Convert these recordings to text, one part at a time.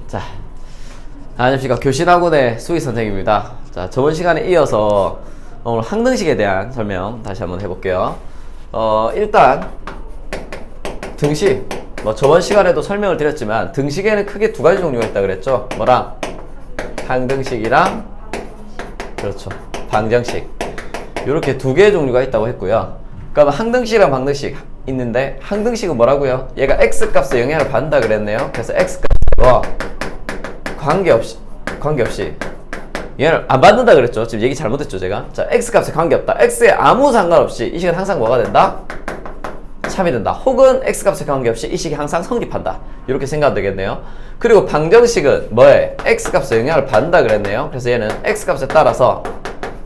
자, 안녕하십니까. 교실학원의 수희 선생님입니다. 자, 저번 시간에 이어서 오늘 항등식에 대한 설명 다시 한번 해볼게요. 일단 등식, 저번 시간에도 설명을 드렸지만 등식에는 크게 두 가지 종류가 있다 그랬죠. 뭐랑? 항등식이랑 그렇죠, 방정식. 이렇게 두 개의 종류가 있다고 했고요. 그러면 항등식이랑 방등식 있는데, 항등식은 뭐라고요? 얘가 x값에 영향을 받는다 그랬네요. 그래서 x값과 관계없이 얘를 안 받는다 그랬죠. 지금 얘기 잘못했죠 제가. 자, x값에 관계없다. x에 아무 상관없이 이 식은 항상 뭐가 된다? 참이 된다. 혹은 x값에 관계없이 이 식이 항상 성립한다. 이렇게 생각하면 되겠네요. 그리고 방정식은 뭐에? x값에 영향을 받는다 그랬네요. 그래서 얘는 x값에 따라서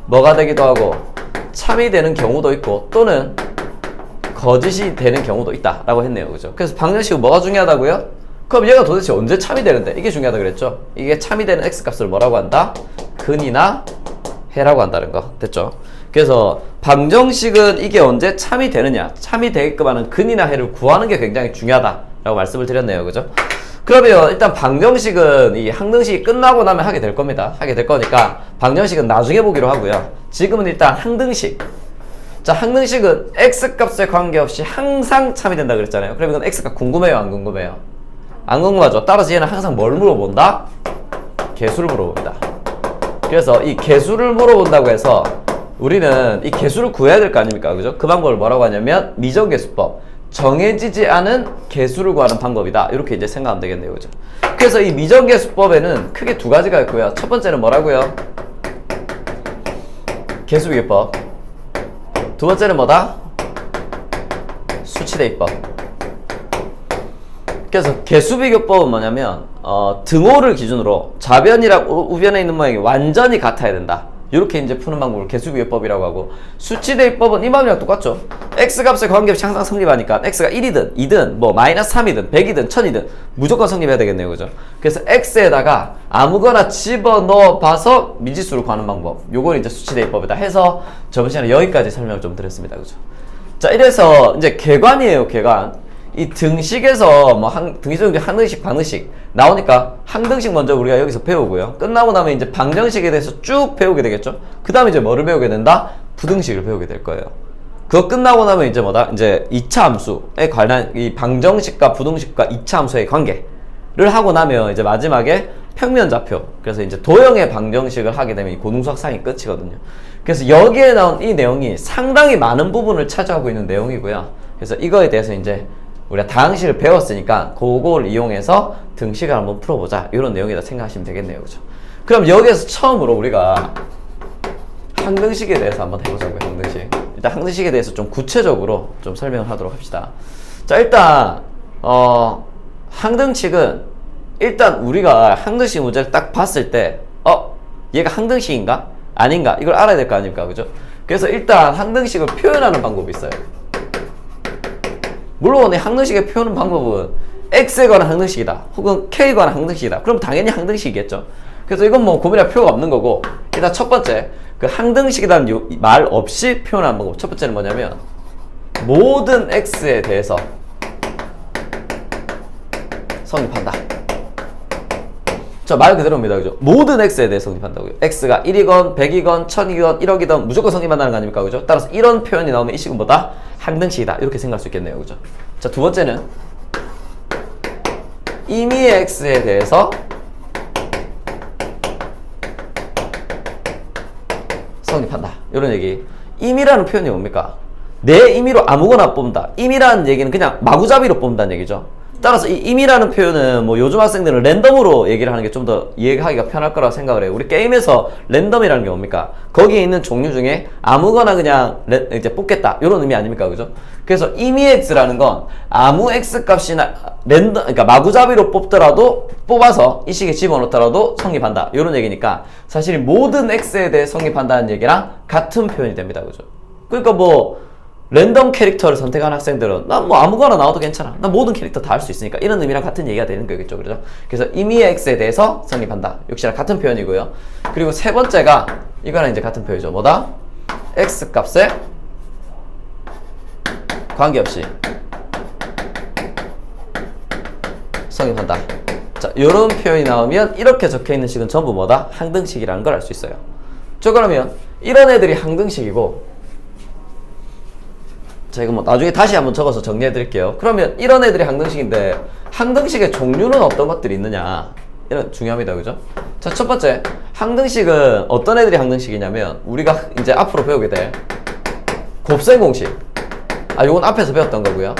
뭐가 되기도 하고 참이 되는 경우도 있고 또는 거짓이 되는 경우도 있다 라고 했네요. 그죠? 그래서 방정식은 뭐가 중요하다고요? 그럼 얘가 도대체 언제 참이 되는데? 이게 중요하다 그랬죠? 이게 참이 되는 x값을 뭐라고 한다? 근이나 해라고 한다는 거. 됐죠? 그래서 방정식은 이게 언제 참이 되느냐, 참이 되게끔 하는 근이나 해를 구하는 게 굉장히 중요하다라고 말씀을 드렸네요. 그죠? 그러면 일단 방정식은 이 항등식이 끝나고 나면 하게 될 겁니다. 하게 될 거니까 방정식은 나중에 보기로 하고요. 지금은 일단 항등식. 자, 항등식은 x값에 관계없이 항상 참이 된다 그랬잖아요. 그러면 이건 x값 궁금해요, 안 궁금해요? 안 궁금하죠? 따라서 얘는 항상 뭘 물어본다? 개수를 물어봅니다. 그래서 이 개수를 물어본다고 해서 우리는 이 개수를 구해야 될 거 아닙니까? 그죠? 그 방법을 뭐라고 하냐면 미정계수법. 정해지지 않은 개수를 구하는 방법이다. 이렇게 이제 생각하면 되겠네요. 그죠? 그래서 이 미정계수법에는 크게 두 가지가 있고요. 첫 번째는 뭐라고요? 개수비교법. 두 번째는 뭐다? 수치대입법. 그래서 개수비교법은 뭐냐면 등호를 기준으로 좌변이랑 우변에 있는 모양이 완전히 같아야 된다. 이렇게 이제 푸는 방법을 개수비교법이라고 하고, 수치대입법은 이 방법이랑 똑같죠. x값에 관계없이 항상 성립하니까 x가 1이든 2든 뭐 마이너스 3이든 100이든 1000이든 무조건 성립해야 되겠네요. 그죠? 그래서 x에다가 아무거나 집어넣어 봐서 미지수를 구하는 방법, 요걸 이제 수치대입법이다 해서 저번 시간에 여기까지 설명을 좀 드렸습니다. 그죠? 자, 이래서 이제 개관이에요. 개관. 이 등식에서 뭐 등식, 항등식, 방등식 나오니까 항등식 먼저 우리가 여기서 배우고요. 끝나고 나면 이제 방정식에 대해서 쭉 배우게 되겠죠. 그 다음에 이제 뭐를 배우게 된다? 부등식을 배우게 될 거예요. 그거 끝나고 나면 이제 뭐다? 이제 2차 함수에 관한 이 방정식과 부등식과 2차 함수의 관계를 하고 나면 이제 마지막에 평면좌표. 그래서 이제 도형의 방정식을 하게 되면 이 고등수학 상이 끝이거든요. 그래서 여기에 나온 이 내용이 상당히 많은 부분을 차지하고 있는 내용이고요. 그래서 이거에 대해서 이제 우리가 다항식을 배웠으니까 그걸 이용해서 등식을 한번 풀어보자, 이런 내용이다 생각하시면 되겠네요. 그죠? 그럼 여기에서 처음으로 우리가 항등식에 대해서 한번 해보자고요. 항등식. 일단 항등식에 대해서 좀 구체적으로 좀 설명을 하도록 합시다. 자, 일단 항등식은 일단 우리가 항등식 문제를 딱 봤을 때 얘가 항등식인가? 아닌가? 이걸 알아야 될 거 아닙니까? 그죠? 그래서 일단 항등식을 표현하는 방법이 있어요. 물론 이 항등식의 표현 방법은 x에 관한 항등식이다, 혹은 k에 관한 항등식이다. 그럼 당연히 항등식이겠죠. 그래서 이건 뭐 고민할 필요가 없는 거고, 일단 첫 번째 그 항등식이라는 말 없이 표현하는 방법. 첫 번째는 뭐냐면 모든 x에 대해서 성립한다. 자, 말 그대로입니다. 그죠? 모든 x에 대해 성립한다고요. x가 1이건 100이건 1000이건 1억이건 무조건 성립한다는 거 아닙니까? 그죠? 따라서 이런 표현이 나오면 이 식은 뭐다? 항등식이다. 이렇게 생각할 수 있겠네요. 그죠? 자, 두 번째는 임의의 x에 대해서 성립한다. 이런 얘기. 임의라는 표현이 뭡니까? 내 임의로 아무거나 뽑는다. 임의라는 얘기는 그냥 마구잡이로 뽑는다는 얘기죠. 따라서 이 임의라는 표현은 뭐 요즘 학생들은 랜덤으로 얘기를 하는 게 좀 더 이해하기가 편할 거라고 생각을 해요. 우리 게임에서 랜덤이라는 게 뭡니까? 거기에 있는 종류 중에 아무거나 그냥 이제 뽑겠다, 이런 의미 아닙니까? 그죠? 그래서 임의 x라는 건 아무 x 값이나 그러니까 마구잡이로 뽑아서 이 식에 집어넣더라도 성립한다, 이런 얘기니까 사실 모든 x에 대해 성립한다는 얘기랑 같은 표현이 됩니다. 그죠? 그러니까 뭐 랜덤 캐릭터를 선택한 학생들은 난 뭐 아무거나 나와도 괜찮아, 난 모든 캐릭터 다 할 수 있으니까, 이런 의미랑 같은 얘기가 되는 거겠죠. 그죠? 그래서 임의의 x에 대해서 성립한다, 역시나 같은 표현이고요. 그리고 세 번째가 이거는 이제 같은 표현이죠. 뭐다? x 값에 관계없이 성립한다. 자, 요런 표현이 나오면 이렇게 적혀있는 식은 전부 뭐다? 항등식이라는 걸 알 수 있어요. 저 그러면 이런 애들이 항등식이고, 자, 이거 뭐 나중에 다시 한번 적어서 정리해 드릴게요. 그러면 이런 애들이 항등식인데, 항등식의 종류는 어떤 것들이 있느냐? 이런 중요합니다. 그죠? 자, 첫 번째, 항등식은 어떤 애들이 항등식이냐면, 우리가 이제 앞으로 배우게 될 곱셈 공식. 요건 앞에서 배웠던 거고요.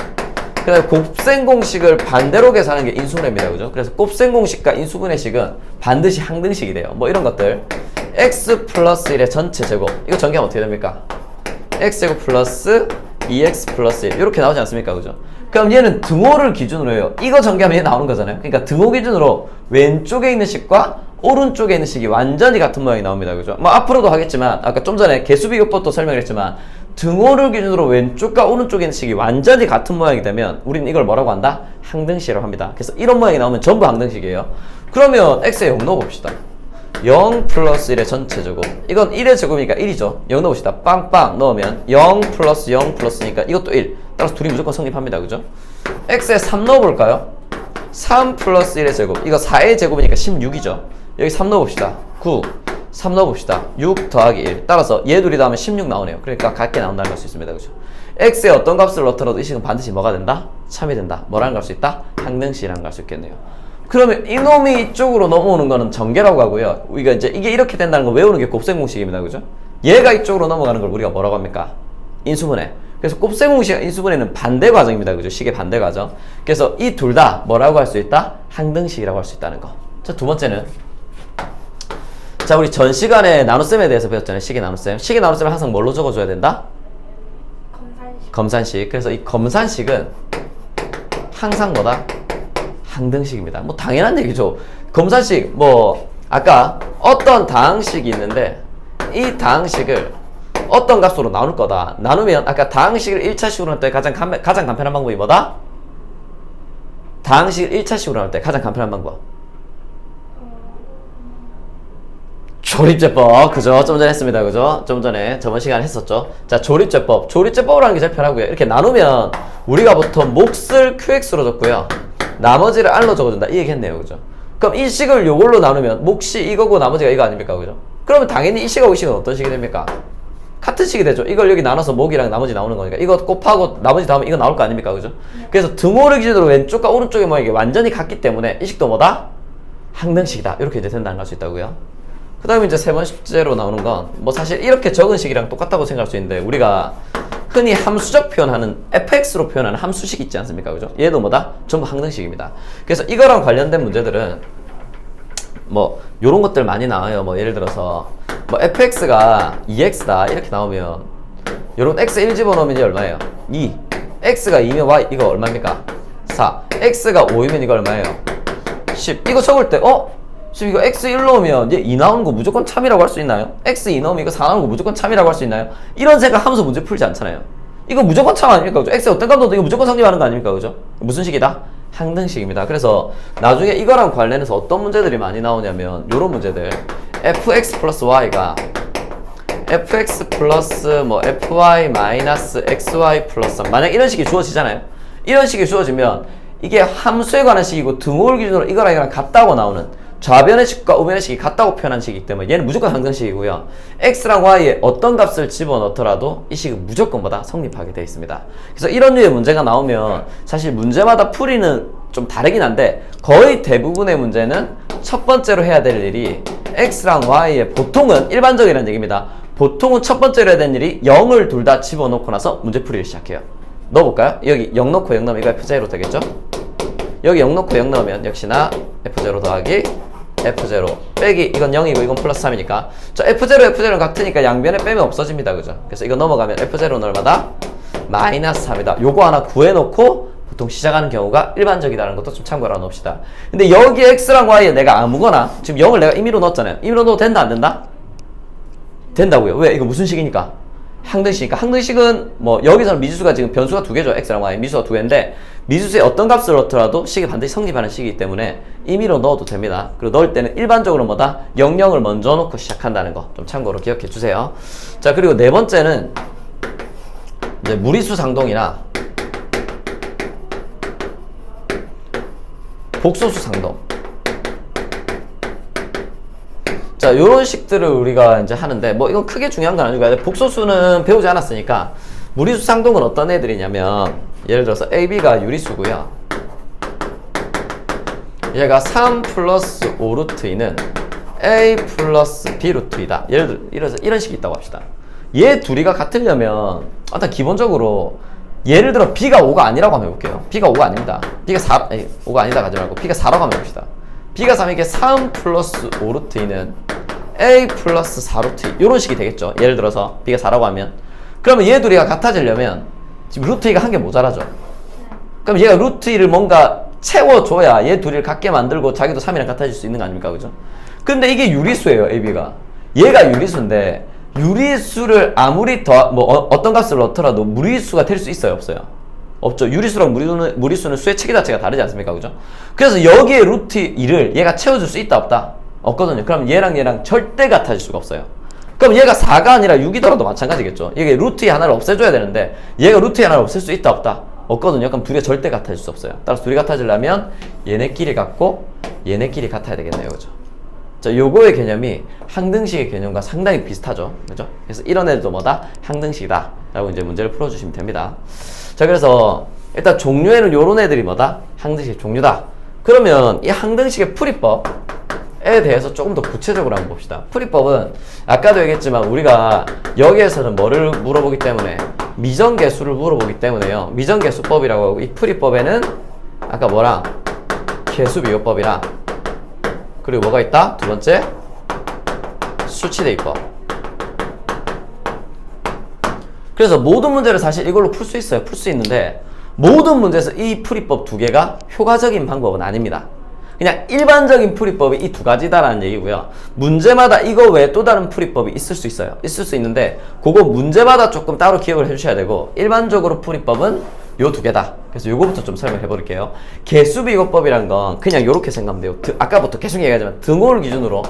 그다음에 곱셈 공식을 반대로 계산하는 게 인수분해입니다. 그죠? 그래서 곱셈 공식과 인수분해 식은 반드시 항등식이 돼요. 뭐 이런 것들. x 플러스 1의 전체 제곱. 이거 전개하면 어떻게 됩니까? x제곱 플러스 2x 플러스 1. 이렇게 나오지 않습니까? 그죠? 그럼 얘는 등호를 기준으로 해요. 이거 전개하면 얘 나오는 거잖아요. 그러니까 등호 기준으로 왼쪽에 있는 식과 오른쪽에 있는 식이 완전히 같은 모양이 나옵니다. 그죠? 뭐 앞으로도 하겠지만, 아까 좀 전에 개수비교법도 설명을 했지만, 등호를 기준으로 왼쪽과 오른쪽에 있는 식이 완전히 같은 모양이 되면 우리는 이걸 뭐라고 한다? 항등식이라고 합니다. 그래서 이런 모양이 나오면 전부 항등식이에요. 그러면 x에 0 넣어봅시다. 0 플러스 1의 전체 제곱. 이건 1의 제곱이니까 1이죠. 0 넣어봅시다. 빵빵 넣으면 0 플러스 0 플러스니까 이것도 1. 따라서 둘이 무조건 성립합니다. 그죠? x에 3 넣어볼까요? 3 플러스 1의 제곱. 이거 4의 제곱이니까 16이죠. 여기 3 넣어봅시다. 9. 3 넣어봅시다. 6 더하기 1. 따라서 얘 둘이 더하면 16 나오네요. 그러니까 같게 나온다는 걸 수 있습니다. 그죠? x에 어떤 값을 넣더라도 이 식은 반드시 뭐가 된다? 참이 된다. 뭐라는 걸 할 수 있다? 항등식이라는 걸 할 수 있겠네요. 그러면 이놈이 이쪽으로 넘어오는 거는 전개라고 하고요. 우리가 이제 이게 이렇게 된다는 걸 외우는 게 곱셈 공식입니다. 그죠? 얘가 이쪽으로 넘어가는 걸 우리가 뭐라고 합니까? 인수분해. 그래서 곱셈 공식과 인수분해는 반대 과정입니다. 그죠? 식의 반대 과정. 그래서 이 둘 다 뭐라고 할 수 있다? 항등식이라고 할 수 있다는 거. 자, 두 번째는, 자, 우리 전 시간에 나눗셈에 대해서 배웠잖아요. 식의 나눗셈. 식의 나눗셈을 항상 뭘로 적어줘야 된다? 검산식. 그래서 이 검산식은 항상 뭐다? 항등식입니다. 뭐 당연한 얘기죠. 검산식, 뭐 아까 어떤 다항식이 있는데 이 다항식을 어떤 값으로 나눌 거다. 나누면 아까 다항식을 1차식으로 할 때 가장 간편한 방법이 뭐다? 다항식을 1차식으로 할 때 가장 간편한 방법. 조립제법. 그죠? 좀 전에 했습니다. 그죠? 좀 전에 저번 시간에 했었죠. 자, 조립제법. 조립제법을 하는 게 제일 편하고요. 이렇게 나누면 우리가 보통 몫을 qx로 적고요. 나머지를 r로 적어준다. 이 얘기 했네요. 그죠? 그럼 이 식을 요걸로 나누면 몫이 이거고 나머지가 이거 아닙니까? 그죠? 그러면 당연히 이 식하고 이 식은 어떤 식이 됩니까? 같은 식이 되죠. 이걸 여기 나눠서 목이랑 나머지 나오는 거니까. 이거 곱하고 나머지 다음에 이거 나올 거 아닙니까? 그죠? 그래서 등호를 기준으로 왼쪽과 오른쪽의 모양이 완전히 같기 때문에 이 식도 뭐다? 항등식이다. 이렇게 이제 된다는 걸 알 수 있다고요. 그 다음에 이제 세 번째로 나오는 건 뭐 사실 이렇게 적은 식이랑 똑같다고 생각할 수 있는데, 우리가 흔히 함수적 표현하는 fx로 표현하는 함수식 있지 않습니까? 그죠? 얘도 뭐다? 전부 항등식입니다. 그래서 이거랑 관련된 문제들은 뭐 요런 것들 많이 나와요. 뭐 예를 들어서 뭐 fx가 2x다 이렇게 나오면 요런 x 1 집어넣으면 이게 얼마예요? 2. x가 2면 y 이거 얼마입니까? 4. x가 5이면 이거 얼마예요? 10. 이거 적을 때 지금 이거 x 1 넣으면 얘 2 나오는 거 무조건 참이라고 할 수 있나요? x 2 넣으면 이거 4 나오는 거 무조건 참이라고 할 수 있나요? 이런 생각하면서 문제 풀지 않잖아요. 이거 무조건 참 아닙니까? 그죠? x 어떤 값 넣어도 이거 무조건 성립하는 거 아닙니까? 그죠? 무슨 식이다? 항등식입니다. 그래서 나중에 이거랑 관련해서 어떤 문제들이 많이 나오냐면 요런 문제들. fx 플러스 y가 fx 플러스 뭐 fy 마이너스 xy 플러스 3. 만약 이런 식이 주어지잖아요. 이런 식이 주어지면 이게 함수에 관한 식이고 등호를 기준으로 이거랑 이거랑 같다고 나오는 좌변의 식과 우변의 식이 같다고 표현한 식이기 때문에 얘는 무조건 항등식이고요. x랑 y에 어떤 값을 집어넣더라도 이 식은 무조건 뭐다? 성립하게 되어 있습니다. 그래서 이런 류의 문제가 나오면 사실 문제마다 풀이는 좀 다르긴 한데 거의 대부분의 문제는 첫 번째로 해야 될 일이 x랑 y에 보통은 일반적이라는 얘기입니다. 보통은 첫 번째로 해야 될 일이 0을 둘 다 집어넣고 나서 문제풀이를 시작해요. 넣어볼까요? 여기 0 넣고 0 넣으면 이거 f0 되겠죠? 여기 0 넣고 0 넣으면 역시나 f0 더하기 f0 빼기 이건 0이고 이건 플러스 3이니까 자 f0 f0는 같으니까 양변에 빼면 없어집니다. 그죠? 그래서 이거 넘어가면 f0는 얼마다? 마이너스 3이다. 요거 하나 구해놓고 보통 시작하는 경우가 일반적이라는 것도 좀 참고를 해놓읍시다. 근데 여기 x랑 y에 내가 아무거나 지금 0을 내가 임의로 넣었잖아요. 임의로 넣어도 된다 안 된다? 된다고요. 왜? 이거 무슨 식이니까? 항등식이니까. 항등식은 뭐 여기서는 미지수가 지금 변수가 두 개죠. x랑 y 미수가 두 개인데 미수수에 어떤 값을 넣더라도 식이 반드시 성립하는 식이기 때문에 임의로 넣어도 됩니다. 그리고 넣을 때는 일반적으로 뭐다? 00을 먼저 놓고 시작한다는 거 좀 참고로 기억해 주세요. 자, 그리고 네 번째는 이제 무리수 상동이나 복소수 상동. 자, 요런 식들을 우리가 이제 하는데, 뭐, 이건 크게 중요한 건 아니고, 복소수는 배우지 않았으니까, 무리수 상동은 어떤 애들이냐면, 예를 들어서 AB가 유리수고요. 얘가 3 플러스 5 루트 2는 A 플러스 B 루트 2다. 예를 들어서 이런 식이 있다고 합시다. 얘 둘이가 같으려면, 일단 기본적으로, 예를 들어 B가 5가 아니라고 한번 해볼게요. B가 5가 아닙니다. B가 4, 5가 아니다 가지 말고, B가 4라고 한번 해봅시다. B가 3이게 3 플러스 5 루트 2는 A 플러스 4 루트 2. 요런 식이 되겠죠. 예를 들어서 B가 4라고 하면. 그러면 얘 둘이가 같아지려면, 지금 루트 2가 한 개 모자라죠. 그럼 얘가 루트 2를 뭔가 채워줘야 얘 둘이를 같게 만들고 자기도 3이랑 같아질 수 있는 거 아닙니까? 그죠? 근데 이게 유리수예요, AB가. 얘가 유리수인데, 유리수를 아무리 어떤 값을 넣더라도 무리수가 될 수 있어요, 없어요? 없죠. 유리수랑 무리수는 수의 체계 자체가 다르지 않습니까? 그죠? 그래서 여기에 루트 2를 얘가 채워줄 수 있다, 없다? 없거든요. 그럼 얘랑 절대 같아질 수가 없어요. 그럼 얘가 4가 아니라 6이더라도 마찬가지겠죠. 이게 루트 2 하나를 없애줘야 되는데, 얘가 루트 2 하나를 없앨 수 있다, 없다? 없거든요. 그럼 둘이 절대 같아질 수 없어요. 따라서 둘이 같아지려면 얘네끼리 같고 얘네끼리 같아야 되겠네요. 그죠? 자, 요거의 개념이 항등식의 개념과 상당히 비슷하죠. 그죠? 그래서 이런 애들도 뭐다? 항등식이다. 라고 이제 문제를 풀어주시면 됩니다. 자, 그래서 일단 종류에는 요런 애들이 뭐다? 항등식의 종류다. 그러면 이 항등식의 풀이법에 대해서 조금 더 구체적으로 한번 봅시다. 풀이법은 아까도 얘기했지만 우리가 여기에서는 뭐를 물어보기 때문에 미정계수를 물어보기 때문에요. 미정계수법이라고 하고 이 풀이법에는 아까 뭐랑 계수비교법이랑 그리고 뭐가 있다? 두 번째 수치대입법. 그래서 모든 문제를 사실 이걸로 풀 수 있어요. 풀 수 있는데 모든 문제에서 이 풀이법 두 개가 효과적인 방법은 아닙니다. 그냥 일반적인 풀이법이 이 두 가지다라는 얘기고요. 문제마다 이거 외에 또 다른 풀이법이 있을 수 있어요. 있을 수 있는데 그거 문제마다 조금 따로 기억을 해주셔야 되고 일반적으로 풀이법은 요 두 개다. 그래서 요거부터 좀 설명해 볼게요. 개수비교법이란 건 그냥 요렇게 생각하면 돼요. 아까부터 계속 얘기하지만 등호를 기준으로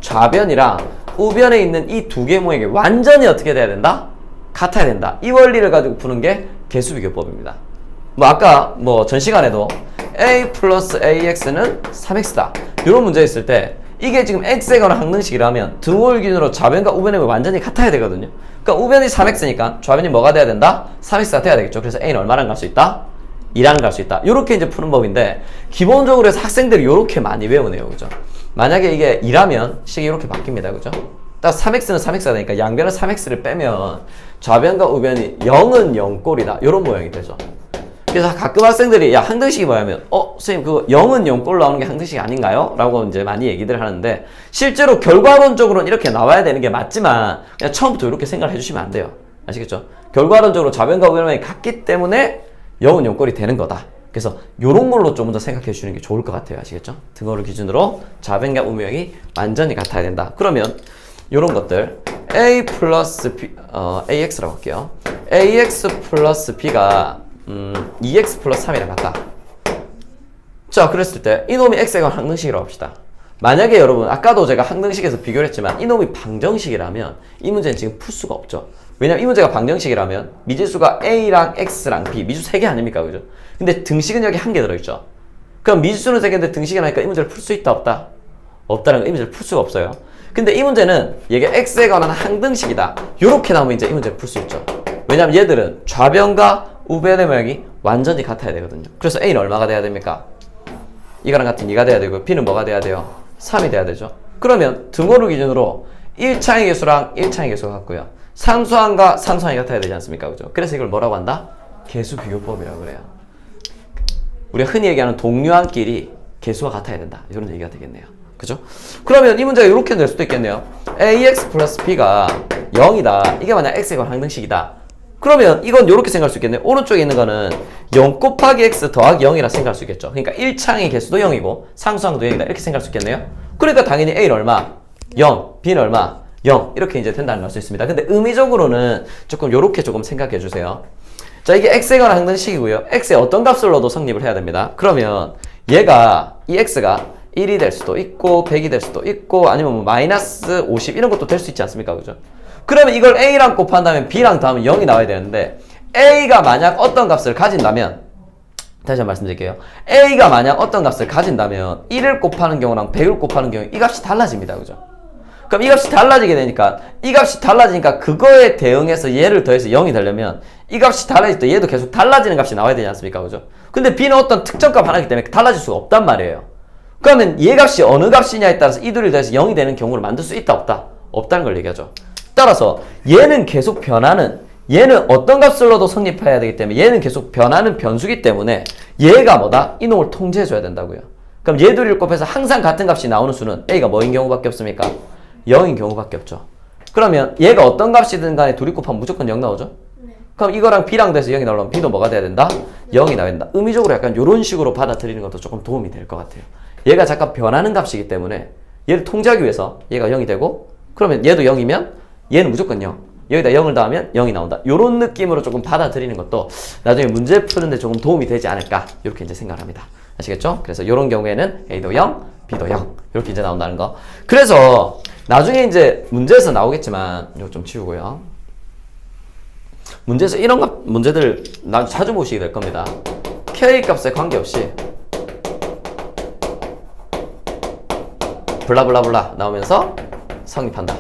좌변이랑 우변에 있는 이 두 개 모양이 완전히 어떻게 돼야 된다? 같아야 된다. 이 원리를 가지고 푸는 게 개수비교법입니다. 뭐 아까 뭐 전 시간에도 a 플러스 ax는 3x다. 이런 문제 있을 때 이게 지금 x에 관한 항등식이라면 등호를 기준으로 좌변과 우변이 완전히 같아야 되거든요. 그러니까 우변이 3x니까 좌변이 뭐가 돼야 된다? 3x가 돼야 되겠죠. 그래서 a는 얼마랑 갈 수 있다? 2랑 갈 수 있다. 이렇게 이제 푸는 법인데 기본적으로 해서 학생들이 이렇게 많이 외우네요. 그죠? 만약에 이게 2라면 식이 이렇게 바뀝니다. 그죠? 딱 3x는 3x가 되니까 양변은 3x를 빼면 좌변과 우변이 0은 0꼴이다. 이런 모양이 되죠. 그래서 가끔 학생들이 야 항등식이 뭐냐면 선생님 그거 0은 0꼴로 나오는 게 항등식이 아닌가요? 라고 이제 많이 얘기들 하는데 실제로 결과론적으로는 이렇게 나와야 되는 게 맞지만 그냥 처음부터 이렇게 생각을 해주시면 안 돼요. 아시겠죠? 결과론적으로 좌변과 우변이 같기 때문에 0은 0꼴이 되는 거다. 그래서 요런 걸로 좀 더 생각해 주시는 게 좋을 것 같아요. 아시겠죠? 등호를 기준으로 좌변과 우변이 완전히 같아야 된다. 그러면 요런 것들 a 플러스 b, ax라고 할게요. ax 플러스 b가 2x 플러스 3이랑 같다. 자, 그랬을 때 이놈이 x에 관한 항등식이라고 합시다. 만약에 여러분 아까도 제가 항등식에서 비교를 했지만 이놈이 방정식이라면 이 문제는 지금 풀 수가 없죠. 왜냐면 이 문제가 방정식이라면 미지수가 a랑 x랑 b 미지수 3개 아닙니까? 그죠? 근데 등식은 여기 1개 들어있죠. 그럼 미지수는 3개인데 등식이 나니까 이 문제를 풀 수 있다 없다? 없다는 거 이 문제를 풀 수가 없어요. 근데 이 문제는 얘가 x에 관한 항등식이다. 요렇게 나오면 이제 이 문제를 풀 수 있죠. 왜냐면 얘들은 좌변과 우변의 모양이 완전히 같아야 되거든요. 그래서 a는 얼마가 돼야 됩니까? 이거랑 같은 2가 돼야 되고 b는 뭐가 돼야 돼요? 3이 돼야 되죠. 그러면 등호를 기준으로 1차의 개수랑 1차의 개수가 같고요. 상수항과 상수항이 같아야 되지 않습니까? 그죠? 그래서 이걸 뭐라고 한다? 개수비교법이라고 그래요. 우리가 흔히 얘기하는 동류항끼리 개수가 같아야 된다. 이런 얘기가 되겠네요. 그죠? 그러면 이 문제가 이렇게 될 수도 있겠네요. ax 플러스 b가 0이다. 이게 만약 x에 관한 항등식이다. 그러면 이건 이렇게 생각할 수 있겠네요. 오른쪽에 있는 거는 0 곱하기 x 더하기 0이라 생각할 수 있겠죠. 그러니까 1창의 개수도 0이고 상수항도 0이다. 이렇게 생각할 수 있겠네요. 그러니까 당연히 a는 얼마? 0, b는 얼마? 0 이렇게 이제 된다는 걸 알 수 있습니다. 근데 의미적으로는 조금 이렇게 조금 생각해 주세요. 자, 이게 x에 관한 항등식이고요. x에 어떤 값을 넣어도 성립을 해야 됩니다. 그러면 얘가 이 x가 1이 될 수도 있고 100이 될 수도 있고 아니면 뭐 마이너스 50 이런 것도 될 수 있지 않습니까? 그죠? 그러면 이걸 a랑 곱한다면 b랑 더하면 0이 나와야 되는데 a가 만약 어떤 값을 가진다면 다시 한번 말씀드릴게요. a가 만약 어떤 값을 가진다면 1을 곱하는 경우랑 100을 곱하는 경우 이 값이 달라집니다. 그죠? 그럼 이 값이 달라지게 되니까 이 값이 달라지니까 그거에 대응해서 얘를 더해서 0이 되려면 이 값이 달라질 때 얘도 계속 달라지는 값이 나와야 되지 않습니까? 그죠? 근데 b는 어떤 특정 값 하나이기 때문에 달라질 수가 없단 말이에요. 그러면 얘 값이 어느 값이냐에 따라서 이 둘을 더해서 0이 되는 경우를 만들 수 있다 없다? 없다는 걸 얘기하죠. 따라서 얘는 계속 변하는, 얘는 어떤 값을 넣어도 성립해야 되기 때문에 얘는 계속 변하는 변수기 때문에 얘가 뭐다? 이놈을 통제해줘야 된다고요. 그럼 얘 둘을 곱해서 항상 같은 값이 나오는 수는 a가 뭐인 경우밖에 없습니까? 0인 경우밖에 없죠. 그러면 얘가 어떤 값이든 간에 둘이 곱하면 무조건 0 나오죠? 네. 그럼 이거랑 b랑 돼서 0이 나오려면 b도 뭐가 돼야 된다? 0이 나와야 된다. 의미적으로 약간 이런 식으로 받아들이는 것도 조금 도움이 될 것 같아요. 얘가 잠깐 변하는 값이기 때문에 얘를 통제하기 위해서 얘가 0이 되고 그러면 얘도 0이면 얘는 무조건 0. 여기다 0을 더하면 0이 나온다. 이런 느낌으로 조금 받아들이는 것도 나중에 문제 푸는데 조금 도움이 되지 않을까 이렇게 이제 생각을 합니다. 아시겠죠? 그래서 이런 경우에는 A도 0, B도 0 이렇게 이제 나온다는 거. 그래서 나중에 이제 문제에서 나오겠지만 이거 좀 치우고요. 문제에서 이런 문제들 자주 보시게 될 겁니다. K 값에 관계없이 블라블라블라 나오면서 성립한다.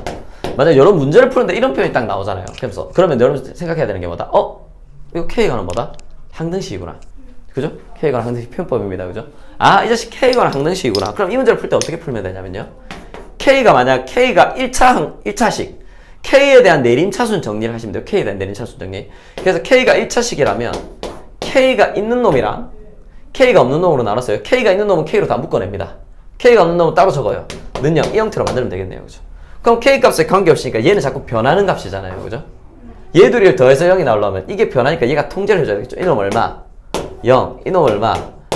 만약에 이런 문제를 푸는데 이런 표현이 딱 나오잖아요. 그러면 여러분 생각해야 되는 게 뭐다? 이거 K에 관한 뭐다? 항등식이구나. 그죠? K에 관한 항등식 표현법입니다. 그죠? 이 자식 K에 관한 항등식이구나. 그럼 이 문제를 풀 때 어떻게 풀면 되냐면요. 만약 K가 1차식. K에 대한 내림차순 정리를 하시면 돼요. K에 대한 내림차순 정리. 그래서 K가 1차식이라면 K가 있는 놈이랑 K가 없는 놈으로 나눴어요. K가 있는 놈은 K로 다 묶어냅니다. K가 없는 놈은 따로 적어요. 는요. 이 형태로 만들면 되겠네요. 그죠? 그럼 K 값에 관계없으니까 얘는 자꾸 변하는 값이잖아요. 그죠? 얘 둘을 더해서 0이 나오려면 이게 변하니까 얘가 통제를 해줘야 되겠죠. 이놈 얼마? 0. 이놈 얼마?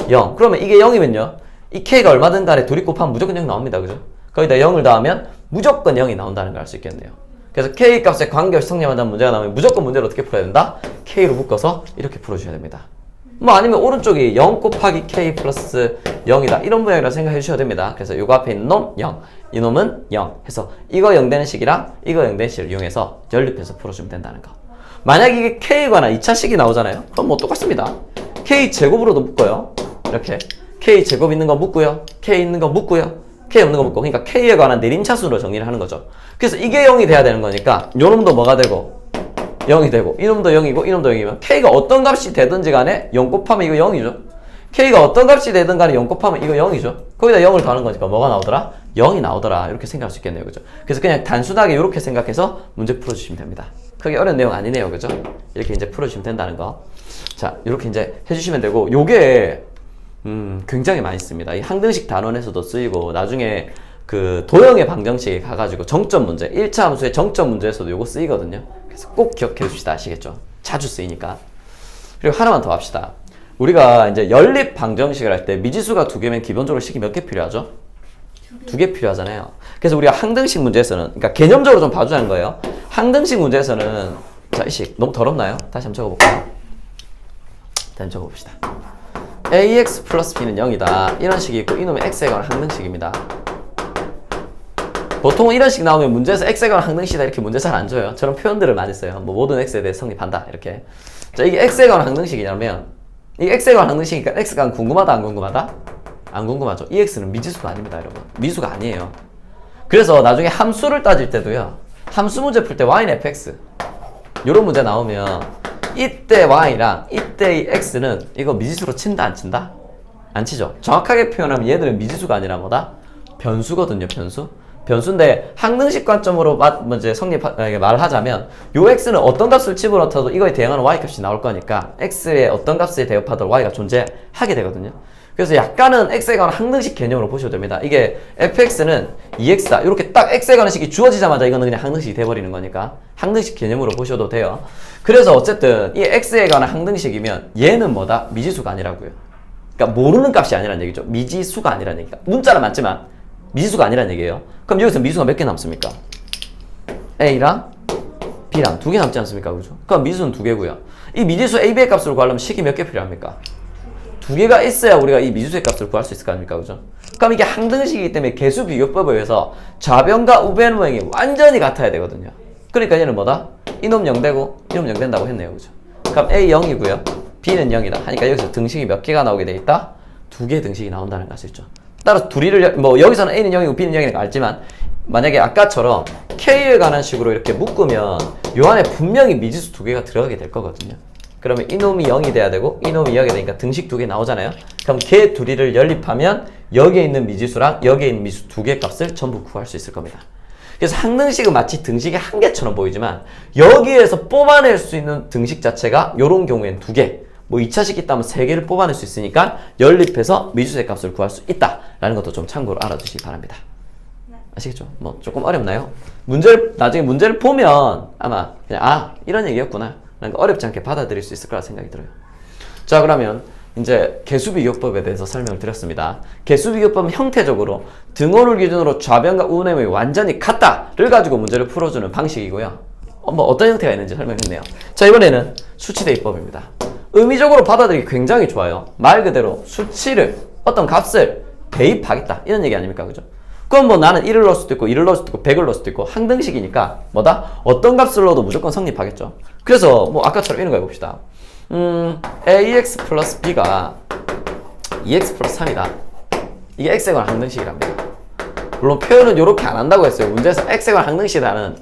0. 그러면 이게 0이면요. 이 K가 얼마든 간에 둘이 곱하면 무조건 0 나옵니다. 그죠? 거기다 0을 더하면 무조건 0이 나온다는 걸 알 수 있겠네요. 그래서 K 값에 관계없이 성립한다는 문제가 나오면 무조건 문제를 어떻게 풀어야 된다? K로 묶어서 이렇게 풀어주셔야 됩니다. 뭐 아니면 오른쪽이 0 곱하기 K 플러스 0이다. 이런 모양이라 생각해 주셔도 됩니다. 그래서 요거 앞에 있는 놈 0. 이놈은 0 해서 이거 0 되는 식이랑 이거 0 되는 식을 이용해서 연립해서 풀어주면 된다는 거. 만약 이게 K에 관한 2차식이 나오잖아요. 그럼 뭐 똑같습니다. K 제곱으로도 묶어요. 이렇게 K 제곱 있는 거 묶고요. K 있는 거 묶고요. K 없는 거 묶고. 그러니까 K에 관한 내림차순으로 정리를 하는 거죠. 그래서 이게 0이 돼야 되는 거니까 요 놈도 뭐가 되고 0이 되고 이놈도 0이고 이놈도 0이면 K가 어떤 값이 되든지 간에 0 곱하면 이거 0이죠. K가 어떤 값이 되든 간에 0 곱하면 이거 0이죠. 거기다 0을 더하는 거니까 뭐가 나오더라? 0이 나오더라. 이렇게 생각할 수 있겠네요. 그죠? 그래서 그냥 단순하게 이렇게 생각해서 문제 풀어주시면 됩니다. 크게 어려운 내용 아니네요. 그죠? 이렇게 이제 풀어주시면 된다는 거. 자, 이렇게 이제 해주시면 되고, 요게, 굉장히 많이 씁니다. 이 항등식 단원에서도 쓰이고, 나중에 그 도형의 방정식에 가가지고 정점 문제, 1차 함수의 정점 문제에서도 요거 쓰이거든요. 그래서 꼭 기억해 줍시다. 아시겠죠? 자주 쓰이니까. 그리고 하나만 더 합시다. 우리가 이제 연립 방정식을 할 때 미지수가 2개면 기본적으로 식이 몇 개 필요하죠? 2개 필요하잖아요. 그래서 우리가 항등식 문제에서는, 그러니까 개념적으로 좀 봐주자는 거예요. 항등식 문제에서는, 자, 이 식 너무 더럽나요? 다시 한번 적어볼까요? 다시 적어봅시다. ax 플러스 b는 0이다. 이런 식이 있고, 이놈의 x에 관한 항등식입니다. 보통은 이런 식 나오면 문제에서 x에 관한 항등식이다 이렇게 문제 잘 안 줘요. 저런 표현들을 많이 써요. 뭐 모든 x에 대해 성립한다 이렇게. 자, 이게 x에 관한 항등식이냐면 이게 x에 관한 항등식이니까 x가 궁금하다 안 궁금하다? 안 궁금하죠. 이 x는 미지수가 아닙니다, 여러분. 미지수가 아니에요. 그래서 나중에 함수를 따질 때도요. 함수 문제 풀 때 y는 fx 요런 문제 나오면 이때 y랑 이때 x는 이거 미지수로 친다 안 친다? 안 치죠. 정확하게 표현하면 얘들은 미지수가 아니라 뭐다? 변수거든요, 변수. 변수인데 항등식 관점으로 이제 말을 하자면 요 x는 어떤 값을 집어넣어도 이거에 대응하는 y 값이 나올 거니까 x의 어떤 값에 대입하도록 y가 존재하게 되거든요. 그래서 약간은 x에 관한 항등식 개념으로 보셔도 됩니다. 이게 fx는 2x다. 이렇게 딱 x에 관한 식이 주어지자마자 이거는 그냥 항등식이 돼버리는 거니까 항등식 개념으로 보셔도 돼요. 그래서 어쨌든 이 x에 관한 항등식이면 얘는 뭐다? 미지수가 아니라고요. 그러니까 모르는 값이 아니란 얘기죠. 미지수가 아니란 얘기가. 문자는 맞지만 미지수가 아니란 얘기예요. 그럼 여기서 미지수가 몇 개 남습니까? A랑 B랑 2개 남지 않습니까? 그죠? 그럼 미지수는 2개고요. 이 미지수 A, B의 값을 구하려면 식이 몇 개 필요합니까? 2개가 있어야 우리가 이 미지수의 값을 구할 수 있을 거 아닙니까? 그죠? 그럼 이게 항등식이기 때문에 개수 비교법에 의해서 좌변과 우변 모양이 완전히 같아야 되거든요. 그러니까 얘는 뭐다? 이놈 0 되고 이놈 0 된다고 했네요. 그죠? 그럼 A 0이고요. B는 0이다. 하니까 여기서 등식이 몇 개가 나오게 돼 있다? 2개의 등식이 나온다는 거 아시죠? 따라서 둘이를 뭐 여기서는 A는 0이고 B는 0이니까 알지만 만약에 아까처럼 K에 관한 식으로 이렇게 묶으면 요 안에 분명히 미지수 두 개가 들어가게 될 거거든요. 그러면 이놈이 0이 돼야 되고 이놈이 0이 되니까 등식 두 개 나오잖아요. 그럼 걔 둘이를 연립하면 여기에 있는 미지수랑 여기에 있는 미지수 두 개 값을 전부 구할 수 있을 겁니다. 그래서 항등식은 마치 등식의 한 개처럼 보이지만 여기에서 뽑아낼 수 있는 등식 자체가 이런 경우엔 두 개, 뭐 2차식 있다면 세 개를 뽑아낼 수 있으니까 연립해서 미지수의 값을 구할 수 있다라는 것도 좀 참고로 알아두시기 바랍니다. 아시겠죠? 뭐 조금 어렵나요? 나중에 문제를 보면 아마 그냥 이런 얘기였구나 라는 거 어렵지 않게 받아들일 수 있을 거라 생각이 들어요. 자, 그러면 이제 개수비교법에 대해서 설명을 드렸습니다. 개수비교법은 형태적으로 등호를 기준으로 좌변과 우변의 완전히 같다를 가지고 문제를 풀어주는 방식이고요. 뭐 어떤 형태가 있는지 설명했네요. 자, 이번에는 수치대입법입니다. 의미적으로 받아들이기 굉장히 좋아요. 말 그대로 수치를 어떤 값을 대입하겠다 이런 얘기 아닙니까? 그죠? 그럼 뭐 나는 1을 넣을 수도 있고 2를 넣을 수도 있고 100을 넣을 수도 있고 항등식이니까 뭐다? 어떤 값을 넣어도 무조건 성립하겠죠. 그래서 뭐 아까처럼 이런 거 해봅시다. ax 플러스 b가 2x 플러스 3이다. 이게 x에 관한 항등식이랍니다. 물론 표현은 이렇게 안 한다고 했어요. 문제에서 x에 관한 항등식이라는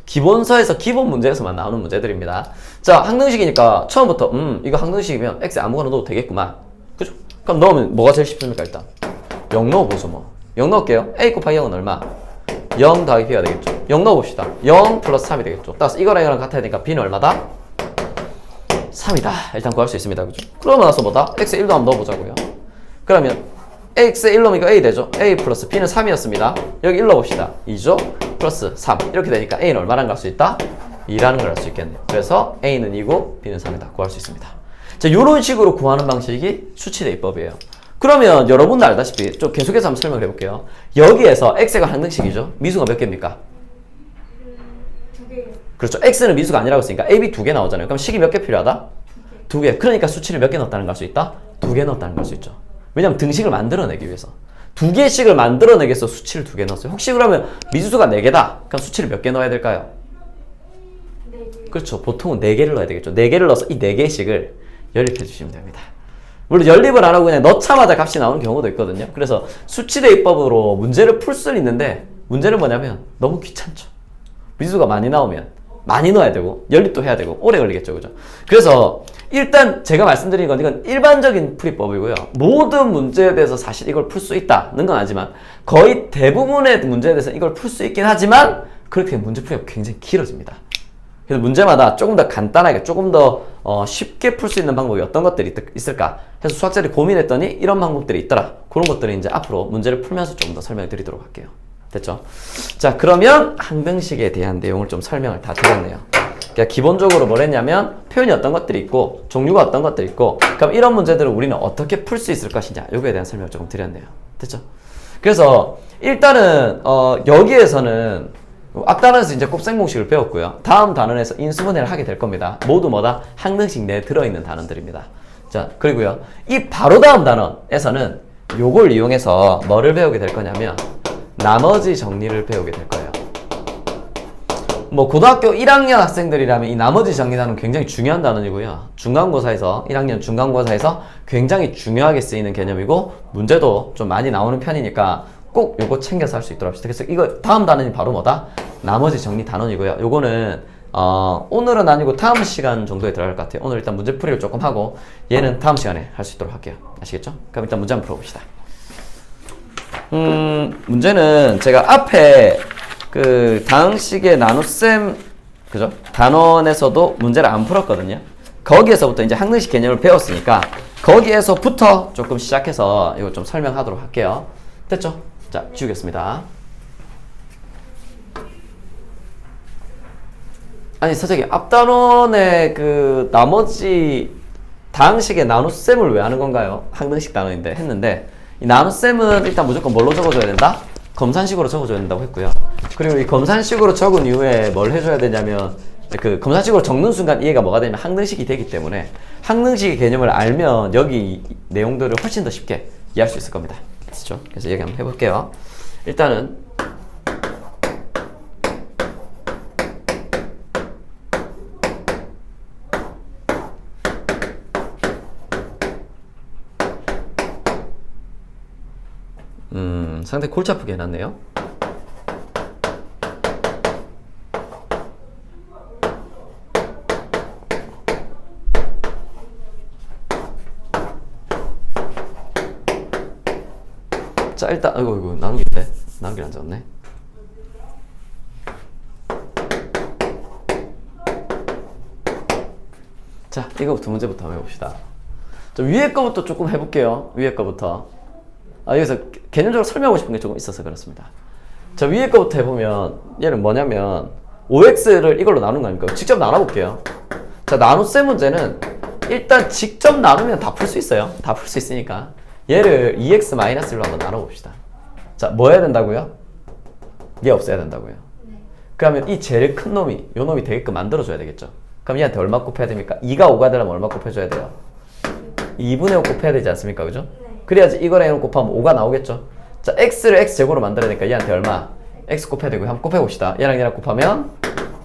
기본서에서 기본 문제에서만 나오는 문제들입니다. 자, 항등식이니까 처음부터 이거 항등식이면 x에 아무거나 넣어도 되겠구만. 그죠? 그럼 넣으면 뭐가 제일 쉽습니까? 일단 0 넣어보죠 뭐. 0 넣을게요. a 곱하기 0은 얼마? 0 더하기 b가 되겠죠. 0 넣어봅시다. 0 플러스 3이 되겠죠. 따라서 이거랑 이거랑 같아야 되니까 b는 얼마다? 3이다. 일단 구할 수 있습니다. 그죠? 그러고 나서 뭐다? x에 1도 한번 넣어보자고요. 그러면 x에 1 넣으면 이거 a 되죠? a 플러스 b는 3이었습니다. 여기 1 넣어봅시다. 2죠? 플러스 3. 이렇게 되니까 a는 얼마랑 갈 수 있다? 2라는 걸 알 수 있겠네요. 그래서 a는 2고 b는 3이다. 구할 수 있습니다. 자, 이런 식으로 구하는 방식이 수치대입법이에요. 그러면 여러분도 알다시피 좀 계속해서 한번 설명을 해볼게요. 여기에서 x가 항등식이죠. 미수가 몇 개입니까? 2개. 그렇죠. x는 미수가 아니라고 했으니까 a, b 2개 나오잖아요. 그럼 식이 몇 개 필요하다? 2개. 그러니까 수치를 몇 개 넣었다는 걸 알 수 있다? 2개 넣었다는 걸 알 수 있죠. 왜냐면 등식을 만들어내기 위해서. 2개씩을 만들어내기 위해서 수치를 2개 넣었어요. 혹시 그러면 미수수가 4개다? 그럼 수치를 몇 개 넣어야 될까요? 4개. 그렇죠. 보통은 4개를 넣어야 되겠죠. 4개를 넣어서 이 4개씩을 연립해 주시면 됩니다. 물론 연립을 안 하고 그냥 넣자마자 값이 나오는 경우도 있거든요. 그래서 수치대입법으로 문제를 풀 수는 있는데 문제는 뭐냐면 너무 귀찮죠. 미수가 많이 나오면 많이 넣어야 되고 연립도 해야 되고 오래 걸리겠죠. 그죠? 그래서 일단 제가 말씀드린 건 이건 일반적인 풀이법이고요. 모든 문제에 대해서 사실 이걸 풀 수 있다는 건 아니지만 거의 대부분의 문제에 대해서 이걸 풀 수 있긴 하지만 그렇게 문제 풀이가 굉장히 길어집니다. 그래서 문제마다 조금 더 간단하게 조금 더 쉽게 풀 수 있는 방법이 어떤 것들이 있을까 해서 수학자들이 고민했더니 이런 방법들이 있더라. 그런 것들을 이제 앞으로 문제를 풀면서 조금 더 설명해 드리도록 할게요. 됐죠? 자, 그러면 항등식에 대한 내용을 좀 설명을 다 드렸네요. 그러니까 기본적으로 뭘 했냐면 표현이 어떤 것들이 있고 종류가 어떤 것들이 있고 그럼 이런 문제들을 우리는 어떻게 풀 수 있을 것이냐 요거에 대한 설명을 조금 드렸네요. 됐죠? 그래서 일단은 여기에서는 앞단원에서 이제 곱셈 공식을 배웠고요. 다음 단원에서 인수분해를 하게 될 겁니다. 모두 뭐다? 항등식 내에 들어있는 단원들입니다. 자, 그리고요. 이 바로 다음 단원에서는 요걸 이용해서 뭐를 배우게 될 거냐면 나머지 정리를 배우게 될 거예요. 뭐 고등학교 1학년 학생들이라면 이 나머지 정리단은 굉장히 중요한 단원이고요. 중간고사에서 1학년 중간고사에서 굉장히 중요하게 쓰이는 개념이고 문제도 좀 많이 나오는 편이니까 꼭 요거 챙겨서 할 수 있도록 합시다. 그래서 이거 다음 단원이 바로 뭐다? 나머지 정리 단원이고요. 요거는 오늘은 아니고 다음 시간 정도에 들어갈 것 같아요. 오늘 일단 문제풀이를 조금 하고 얘는 다음 시간에 할 수 있도록 할게요. 아시겠죠? 그럼 일단 문제 한번 풀어봅시다. 문제는 제가 앞에 그 다항식의 나눗셈 그죠? 단원에서도 문제를 안 풀었거든요. 거기에서부터 이제 항등식 개념을 배웠으니까 거기에서부터 조금 시작해서 이거 좀 설명하도록 할게요. 됐죠? 자, 지우겠습니다. 아니, 선생님, 앞단원의 그 나머지 다항식의 나눗셈을 왜 하는 건가요? 항등식 단원인데 했는데 이 나눗셈은 일단 무조건 뭘로 적어줘야 된다? 검산식으로 적어줘야 된다고 했고요. 그리고 이 검산식으로 적은 이후에 뭘 해줘야 되냐면 그 검산식으로 적는 순간 이해가 뭐가 되냐면 항등식이 되기 때문에 항등식의 개념을 알면 여기 내용들을 훨씬 더 쉽게 이해할 수 있을 겁니다. 그렇죠? 그래서 얘기 한번 해볼게요. 일단은 상당히 골치 아프게 해놨네요. 자, 일단 이거 나누기인데 나누기 안 적었네. 자, 이거부터 문제부터 한번 해봅시다. 좀 위에 거부터 조금 해볼게요. 위에 거부터. 여기서 개념적으로 설명하고 싶은 게 조금 있어서 그렇습니다. 자, 위에 거부터 해보면 얘는 뭐냐면 5x를 이걸로 나눈 거 아닙니까? 직접 나눠볼게요. 자, 나눗셈 문제는 일단 직접 나누면 다 풀 수 있어요. 다 풀 수 있으니까 얘를 2x-1로 한번 나눠봅시다. 자, 뭐 해야 된다고요? 얘 없애야 된다고요. 그러면 이 제일 큰 놈이 요 놈이 되게끔 만들어줘야 되겠죠. 그럼 얘한테 얼마 곱해야 됩니까? 2가 5가 되려면 얼마 곱해줘야 돼요? 2분의 5 곱해야 되지 않습니까? 그죠? 그래야지 이거랑 이거 곱하면 5가 나오겠죠. 자, x를 x제곱으로 만들어야 되니까 얘한테 얼마? x 곱해야 되고요. 한번 곱해봅시다. 얘랑 얘랑 곱하면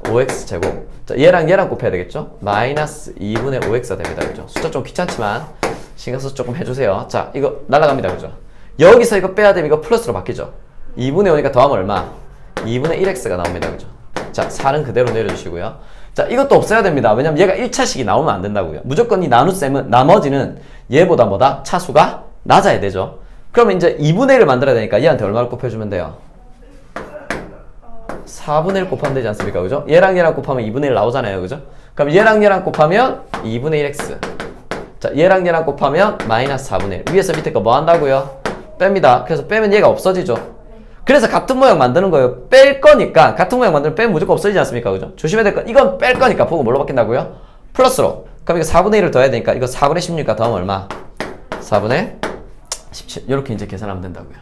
5x제곱. 자, 얘랑 얘랑 곱해야 되겠죠? 마이너스 2분의 5x가 됩니다. 그죠? 숫자 좀 귀찮지만 신경 써서 조금 해주세요. 자, 이거 날라갑니다. 그죠? 여기서 이거 빼야 되면 이거 플러스로 바뀌죠? 2분의 5니까 더하면 얼마? 2분의 1x가 나옵니다. 그죠? 자, 4는 그대로 내려주시고요. 자, 이것도 없애야 됩니다. 왜냐면 얘가 1차식이 나오면 안 된다고요. 무조건 이 나눗셈은 나머지는 얘보다 뭐다? 차수가 낮아야 되죠. 그러면 이제 2분의 1을 만들어야 되니까 얘한테 얼마를 곱해주면 돼요? 4분의 1 곱하면 되지 않습니까? 그죠? 얘랑 얘랑 곱하면 2분의 1 나오잖아요. 그죠? 그럼 얘랑 얘랑 곱하면 2분의 1x. 자, 얘랑 얘랑 곱하면 마이너스 4분의 1. 위에서 밑에 거 뭐 한다고요? 뺍니다. 그래서 빼면 얘가 없어지죠. 그래서 같은 모양 만드는 거예요. 뺄 거니까 같은 모양 만들면 빼면 무조건 없어지지 않습니까? 그죠? 조심해야 될 건 이건 뺄 거니까 보고 뭘로 바뀐다고요? 플러스로. 그럼 이거 4분의 1을 더해야 되니까 이거 4분의 16이니까 더하면 얼마? 4분의 17. 이렇게 이제 계산하면 된다고요.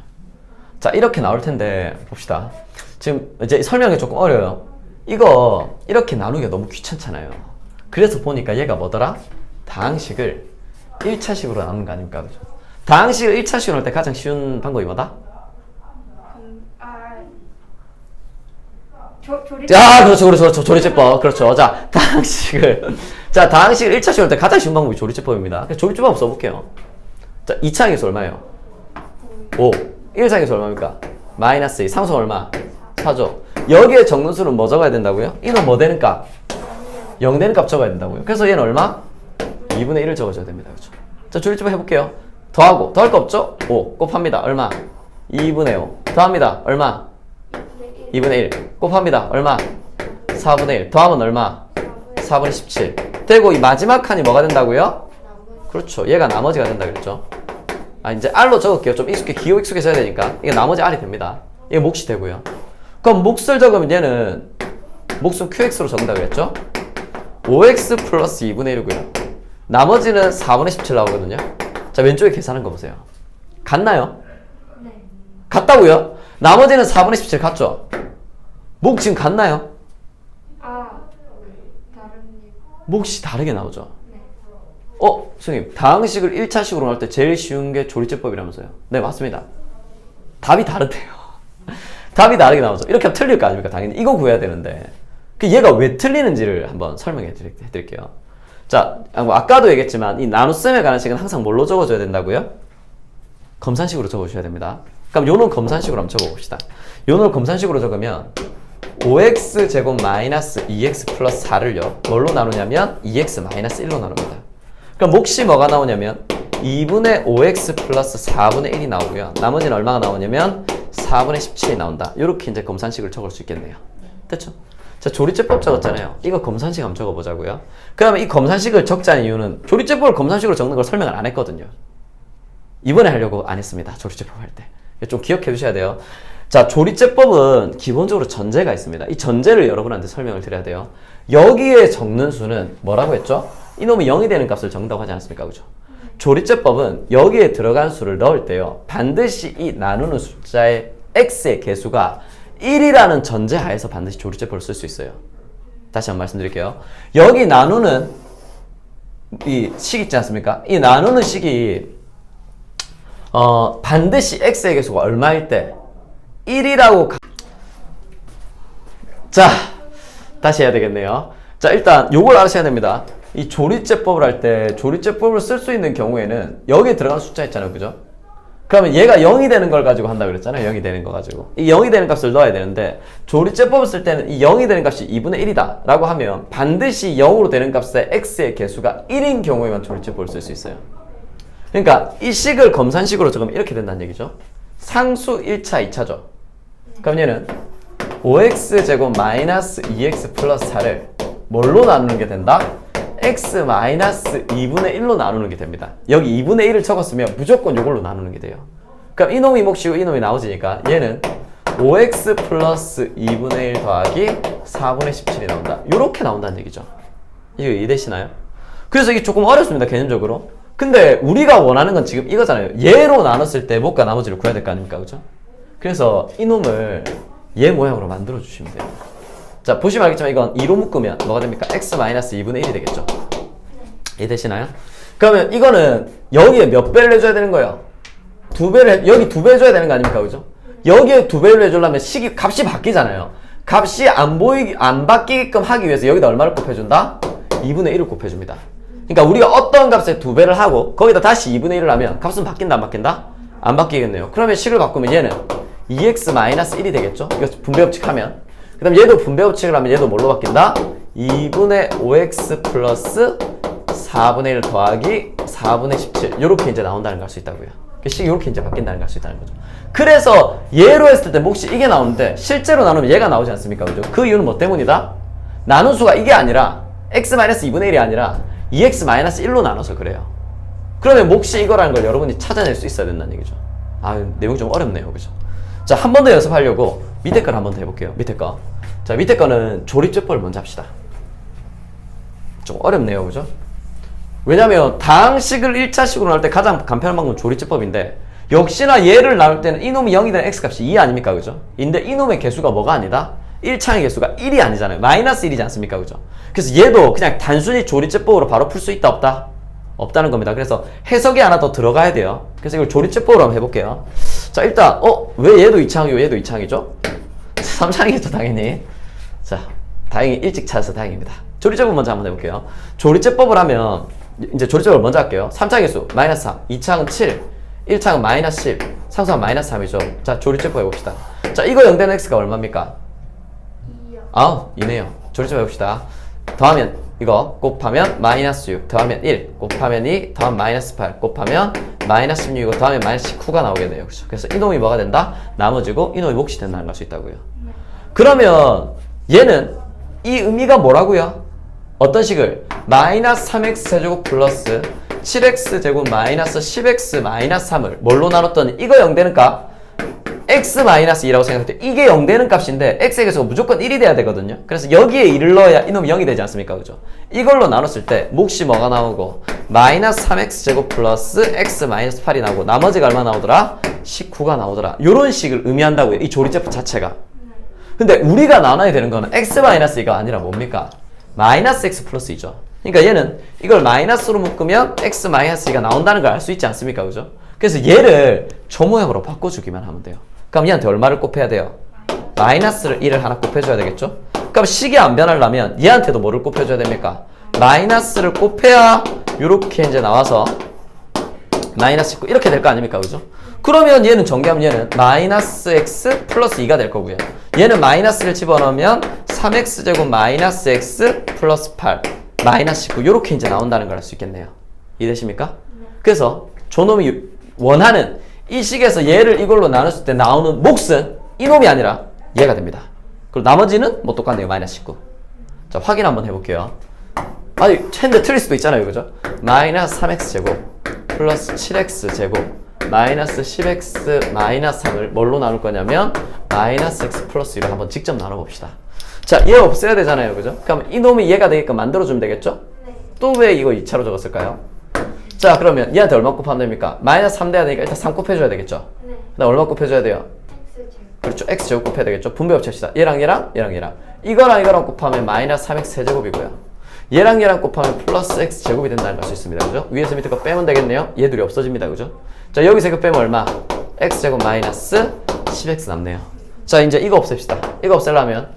자, 이렇게 나올 텐데 봅시다. 지금 이제 설명이 조금 어려워요. 이거 이렇게 나누기가 너무 귀찮잖아요. 그래서 보니까 얘가 뭐더라? 다항식을 1차식으로 나누는 거 아닙니까? 그죠? 다항식을 1차식으로 할 때 가장 쉬운 방법이 뭐다? 자, 그렇죠. 조리제법. 그렇죠. 자, 다항식을 1차식으로 할 때 가장 쉬운 방법이 조리제법입니다. 그래서 조리제법 한번 써볼게요. 자, 2차항에서 얼마예요? 5. 1차항에서 얼마입니까? 마이너스 2. 상수 얼마? 4죠. 여기에 적는 수는 뭐 적어야 된다고요? 이놈 뭐 되는 값? 0 되는 값 적어야 된다고요. 그래서 얘는 얼마? 2분의 1을 적어줘야 됩니다. 그렇죠? 자, 조리제법 해볼게요. 더하고 더할 거 없죠? 5 곱합니다. 얼마? 2분의 5 더합니다. 얼마? 2분의 1 곱합니다. 얼마? 4분의 1 더하면 얼마? 4분의 17 되고 이 마지막 칸이 뭐가 된다고요? 그렇죠. 얘가 나머지가 된다 그랬죠. 이제 R로 적을게요. 좀 기호 익숙해져야 되니까 이게 나머지 R이 됩니다. 이게 몫이 되고요. 그럼 몫을 적으면 얘는 몫은 QX로 적는다 그랬죠? 5X 플러스 2분의 1이고요. 나머지는 4분의 17 나오거든요. 자, 왼쪽에 계산한 거 보세요. 같나요? 네. 같다고요? 나머지는 4분의 17 같죠? 몫 지금 같나요? 다른 몫이 다르게 나오죠? 네. 선생님, 다항식을 1차식으로 나올 때 제일 쉬운 게 조리제법이라면서요? 네, 맞습니다. 답이 다르대요. 답이 다르게 나오죠. 이렇게 하면 틀릴 거 아닙니까? 당연히 이거 구해야 되는데 얘가 왜 틀리는지를 한번 설명해 드릴게요. 자, 아까도 얘기했지만 이 나눗셈에 관한 식은 항상 뭘로 적어줘야 된다고요? 검산식으로 적어주셔야 됩니다. 그럼 요놈 검산식으로 한번 적어봅시다. 요놈 검산식으로 적으면 5x제곱 마이너스 2x 플러스 4를요 뭘로 나누냐면 2x 마이너스 1로 나눕니다. 그럼 몫이 뭐가 나오냐면 2분의 5x 플러스 4분의 1이 나오고요. 나머지는 얼마가 나오냐면 4분의 17이 나온다. 이렇게 이제 검산식을 적을 수 있겠네요. 됐죠? 자, 조리제법 적었잖아요. 이거 검산식 한번 적어보자고요. 그러면 이 검산식을 적자는 이유는 조리제법을 검산식으로 적는 걸 설명을 안 했거든요. 이번에 하려고 안 했습니다. 조리제법 할 때. 좀 기억해 주셔야 돼요. 자, 조리제법은 기본적으로 전제가 있습니다. 이 전제를 여러분한테 설명을 드려야 돼요. 여기에 적는 수는 뭐라고 했죠? 이놈이 0이 되는 값을 적는다고 하지 않았습니까? 그죠? 조리제법은 여기에 들어간 수를 넣을 때요. 반드시 이 나누는 숫자의 x의 개수가 1이라는 전제 하에서 반드시 조리제법을 쓸 수 있어요. 다시 한번 말씀드릴게요. 여기 나누는 이 식 있지 않습니까? 이 나누는 식이 반드시 x의 개수가 얼마일 때 1이라고 자, 다시 해야 되겠네요. 자, 일단 요걸 알아셔야 됩니다. 이 조리제법을 할 때 조리제법을 쓸 수 있는 경우에는 여기에 들어가는 숫자 있잖아요. 그죠? 그러면 얘가 0이 되는 걸 가지고 한다 그랬잖아요. 0이 되는 거 가지고. 이 0이 되는 값을 넣어야 되는데 조리제법을 쓸 때는 이 0이 되는 값이 2분의 1이다 라고 하면 반드시 0으로 되는 값의 x의 개수가 1인 경우에만 조리제법을 쓸 수 있어요. 그러니까 이 식을 검산식으로 적으면 이렇게 된다는 얘기죠. 상수 1차, 2차죠. 그럼 얘는 5x제곱 마이너스 2x 플러스 4를 뭘로 나누는 게 된다? x 마이너스 2분의 1로 나누는 게 됩니다. 여기 2분의 1을 적었으면 무조건 이걸로 나누는 게 돼요. 그럼 이놈이 몫이고 이놈이 나오지니까 얘는 5x 플러스 2분의 1 더하기 4분의 17이 나온다. 이렇게 나온다는 얘기죠. 이거 이해되시나요? 그래서 이게 조금 어렵습니다, 개념적으로. 근데 우리가 원하는 건 지금 이거잖아요. 얘로 나눴을 때 몫과 나머지를 구해야 될 거 아닙니까? 그죠? 그래서 이놈을 얘 모양으로 만들어 주시면 돼요. 자, 보시면 알겠지만 이건 2로 묶으면 뭐가 됩니까? x 마이너스 2분의 1이 되겠죠. 이해되시나요? 그러면 이거는 여기에 몇 배를 해줘야 되는 거예요? 여기 2배 해줘야 되는 거 아닙니까? 그죠? 여기에 2배를 해주려면 값이 바뀌잖아요. 값이 안 바뀌게끔 하기 위해서 여기다 얼마를 곱해준다? 2분의 1을 곱해줍니다. 그러니까 우리가 어떤 값에 2배를 하고 거기다 다시 2분의 1을 하면 값은 바뀐다 안 바뀐다? 안 바뀌겠네요. 그러면 식을 바꾸면 얘는 2x 마이너스 1이 되겠죠? 이거 분배법칙 하면. 그 다음 얘도 분배법칙을 하면 얘도 뭘로 바뀐다? 2분의 5x 플러스 4분의 1 더하기 4분의 17 이렇게 이제 나온다는 걸 알 수 있다고요. 식이 이렇게 이제 바뀐다는 걸 알 수 있다는 거죠. 그래서 얘로 했을 때 몫이 이게 나오는데 실제로 나누면 얘가 나오지 않습니까? 그죠? 그 이유는 뭐 때문이다? 나눈 수가 이게 아니라 x-2분의 1이 아니라 2x-1로 나눠서 그래요. 그러면 몫이 이거라는 걸 여러분이 찾아낼 수 있어야 된다는 얘기죠. 아, 내용이 좀 어렵네요. 그죠? 자, 한 번 더 연습하려고 밑에 걸 한 번 더 해볼게요. 밑에 거. 자, 밑에 거는 조립제법을 먼저 합시다. 좀 어렵네요. 그죠? 왜냐면 다항식을 1차식으로 나올 때 가장 간편한 방법은 조립제법인데 역시나 얘를 나눌 때는 이놈이 0이 되는 x값이 2 아닙니까? 그죠? 근데 이놈의 개수가 뭐가 아니다? 1창의 개수가 1이 아니잖아요. 마이너스 1이지 않습니까? 그죠? 그래서 얘도 그냥 단순히 조립제법으로 바로 풀 수 있다 없다? 없다는 겁니다. 그래서 해석이 하나 더 들어가야 돼요. 그래서 이걸 조립제법으로 한번 해볼게요. 자, 일단 왜 얘도 2창이고 얘도 2창이죠? 3창이겠죠 당연히. 자, 다행히 일찍 찾아서 다행입니다. 조립제법 먼저 한번 해볼게요. 조립제법을 하면 이제 조립제법을 먼저 할게요. 3창의 수 마이너스 3, 2창은 7, 1창은 마이너스 10, 상수는 마이너스 3이죠. 자, 조립제법 해봅시다. 자, 이거 0 되는 x가 얼마입니까? 2요. 2네요. 조립제법 해봅시다. 더하면 이거 곱하면 마이너스 6 더하면 1 곱하면 2 더하면 마이너스 8 곱하면 마이너스 16 이거 더하면 마이너스 19가 나오겠네요. 그렇죠? 그래서 이놈이 뭐가 된다? 나머지고 이놈이 몫이 된다는 걸 수 있다고요. 그러면 얘는 이 의미가 뭐라고요? 어떤 식을? 마이너스 3x 제곱 플러스 7x 제곱 마이너스 10x 마이너스 3을 뭘로 나눴더니 이거 0 되는 값 x 마이너스 2라고 생각할 때 이게 0 되는 값인데 x의 개수가 무조건 1이 돼야 되거든요. 그래서 여기에 1을 넣어야 이놈이 0이 되지 않습니까? 그죠? 이걸로 나눴을 때 몫이 뭐가 나오고 마이너스 3x 제곱 플러스 x 마이너스 8이 나오고 나머지가 얼마 나오더라? 19가 나오더라. 요런 식을 의미한다고요. 이 조립제법 자체가. 근데 우리가 나눠야 되는 거는 x 마이너스 2가 아니라 뭡니까? 마이너스 x 플러스 2죠. 그러니까 얘는 이걸 마이너스로 묶으면 x 마이너스 2가 나온다는 걸 알 수 있지 않습니까? 그죠? 그래서 얘를 저 모양으로 바꿔주기만 하면 돼요. 그럼 얘한테 얼마를 곱해야 돼요? 마이너스를 1을 하나 곱해줘야 되겠죠? 그럼 식이 안 변하려면 얘한테도 뭐를 곱해줘야 됩니까? 마이너스를 곱해야 이렇게 이제 나와서 마이너스 19 이렇게 될 거 아닙니까? 그죠? 그러면 얘는 전개하면 얘는 마이너스 x 플러스 2가 될 거고요. 얘는 마이너스를 집어넣으면 3x 제곱 마이너스 x 플러스 8 마이너스 19 이렇게 이제 나온다는 걸 알 수 있겠네요. 이해되십니까? 그래서 저놈이 원하는 이 식에서 얘를 이걸로 나눴을 때 나오는 몫은 이놈이 아니라 얘가 됩니다. 그리고 나머지는 뭐 똑같네요. 마이너스 19. 자, 확인 한번 해볼게요. 아니, 핸드 틀릴 수도 있잖아요. 그죠? 마이너스 3x 제곱 플러스 7x 제곱 마이너스 10x 마이너스 3을 뭘로 나눌 거냐면 마이너스 x 플러스 1로 한번 직접 나눠봅시다. 자, 얘 없애야 되잖아요. 그죠? 그럼 이놈이 얘가 되게끔 만들어주면 되겠죠? 네. 또 왜 이거 2차로 적었을까요? 자, 그러면 얘한테 얼마 곱하면 됩니까? 마이너스 3 돼야 되니까 일단 3 곱해줘야 되겠죠? 네. 그 다음 얼마 곱해줘야 돼요? X 제곱. 그렇죠. x 제곱 곱해야 되겠죠? 분배법 칩시다. 얘랑 얘랑 얘랑 얘랑 이거랑 이거랑 곱하면 마이너스 3x 세제곱이고요. 얘랑 얘랑 곱하면 플러스 x 제곱이 된다는 걸 수 있습니다. 그죠? 위에서 밑에 거 빼면 되겠네요. 얘들이 없어집니다. 그죠? 자, 여기서 이거 빼면 얼마? x 제곱 마이너스 10x 남네요. 자, 이제 이거 없앱시다. 이거 없애려면